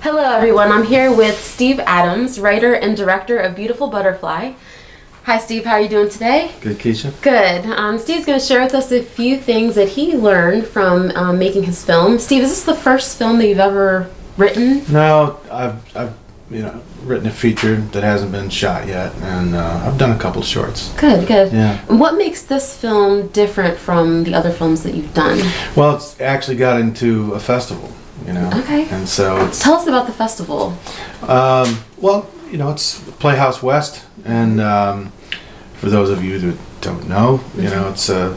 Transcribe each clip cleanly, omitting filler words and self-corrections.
Hello everyone, I'm here with Steve Adams, writer and director of Beautiful Butterfly. Hi Steve, how are you doing today? Good, Kisha. Good. Steve's going to share with us a few things that he learned from making his film. Steve, is this the first film that you've ever written? No, I've written a feature that hasn't been shot yet, and I've done a couple shorts. Good, good. Yeah. And what makes this film different from the other films that you've done? Well, it's actually got into a festival, Okay. and so it's... Tell us about the festival. Well, it's Playhouse West, and for those of you that don't know, it's a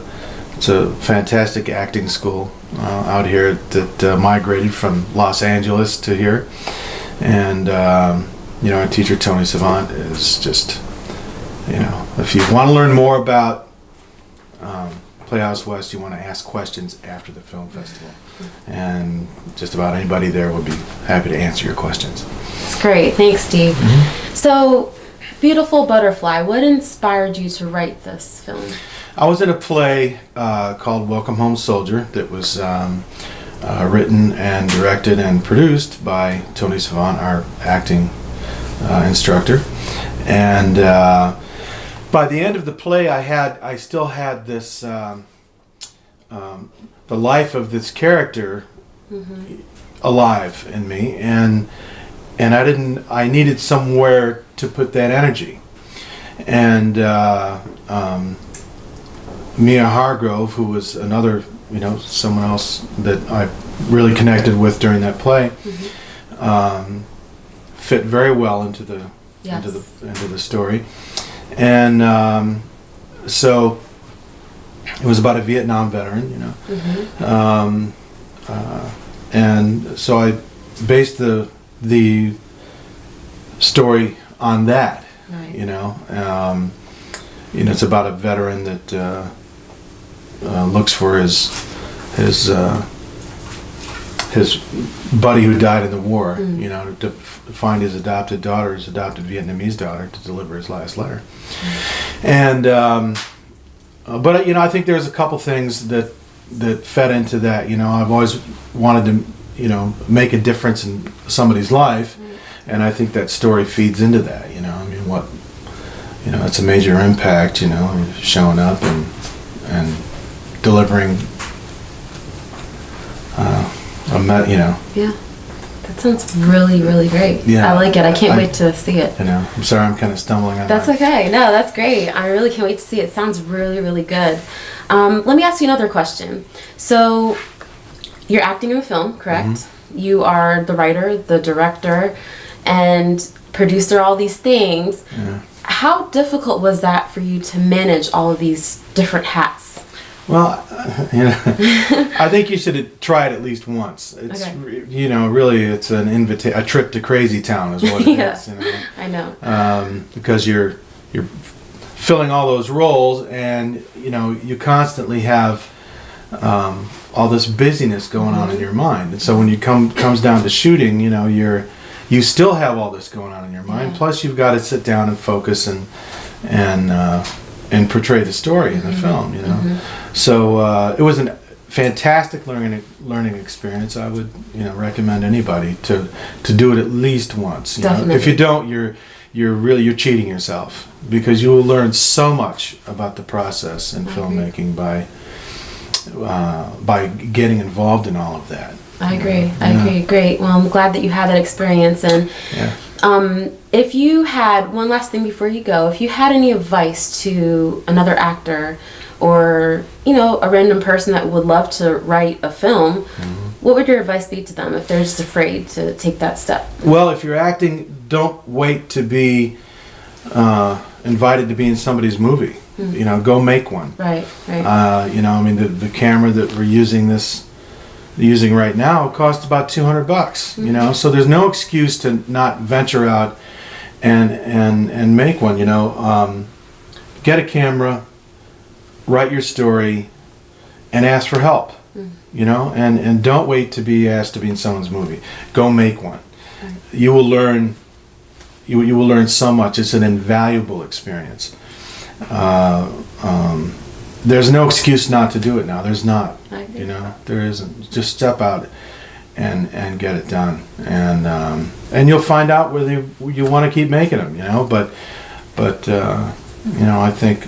fantastic acting school out here that migrated from Los Angeles to here, and our teacher Tony Savant is just, if you want to learn more about Playhouse West, you want to ask questions after the film festival, and just about anybody there would be happy to answer your questions. That's great. Thanks, Steve. Mm-hmm. So, Beautiful Butterfly, what inspired you to write this film? I was in a play called Welcome Home Soldier that was written and directed and produced by Tony Savant, our acting instructor. And by the end of the play, I still had this the life of this character alive in me, and I needed somewhere to put that energy. And Mia Hargrove, who was another, someone else that I really connected with during that play, fit very well into the story. And so it was about a Vietnam veteran, and so I based the story on that. Right. It's about a veteran that looks for his buddy who died in the war, to find his adopted Vietnamese daughter to deliver his last letter. And but I think there's a couple things that fed into that. I've always wanted to make a difference in somebody's life, and I think that story feeds into that. It's a major impact. Showing up and delivering Yeah, that sounds really, really great. Yeah, I like it. I can't wait to see it. I'm sorry, I'm kind of stumbling on That's okay. No, that's great. I really can't wait to see it. It sounds really, really good. Let me ask you another question. So, you're acting in the film, correct? Mm-hmm. You are the writer, the director, and producer, all these things. Yeah. How difficult was that for you to manage all of these different hats? Well, I think you should try it at least once. It's really it's a trip to crazy town is what it is. I know. Because you're filling all those roles, and you constantly have all this busyness going on in your mind, and so when you comes down to shooting, you still have all this going on in your mind. Yeah. Plus, you've got to sit down and focus and portray the story in the film. So it was a fantastic learning experience. I would recommend anybody to do it at least once. If you don't, you're cheating yourself, because you will learn so much about the process in filmmaking by getting involved in all of that. I agree. I agree. Great. Well, I'm glad that you had that experience. And if you had one last thing before you go, if you had any advice to another actor or a random person that would love to write a film, what would your advice be to them if they're just afraid to take that step? Well, if you're acting, don't wait to be invited to be in somebody's movie. Go make one. Right. The camera that we're using right now costs about $200. So there's no excuse to not venture out and make one. Get a camera, write your story, and ask for help. And don't wait to be asked to be in someone's movie. Go make one. Right. You will learn. You will learn so much. It's an invaluable experience. There's no excuse not to do it now. There's not. There isn't. Just step out and get it done. And you'll find out whether you want to keep making them, but I think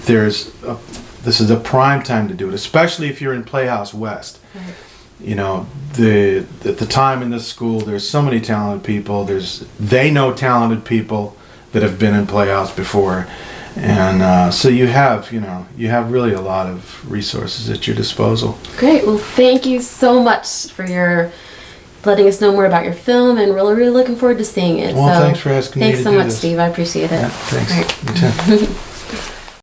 this is a prime time to do it, especially if you're in Playhouse West. Right. At the time in this school, there's so many talented people. They know talented people that have been in Playhouse before, and so you have really a lot of resources at your disposal. Great. Well, thank you so much for letting us know more about your film, and really looking forward to seeing it. Well, thanks for asking me to do this. Thanks so much, Steve. I appreciate it. Yeah, thanks. All right. You too.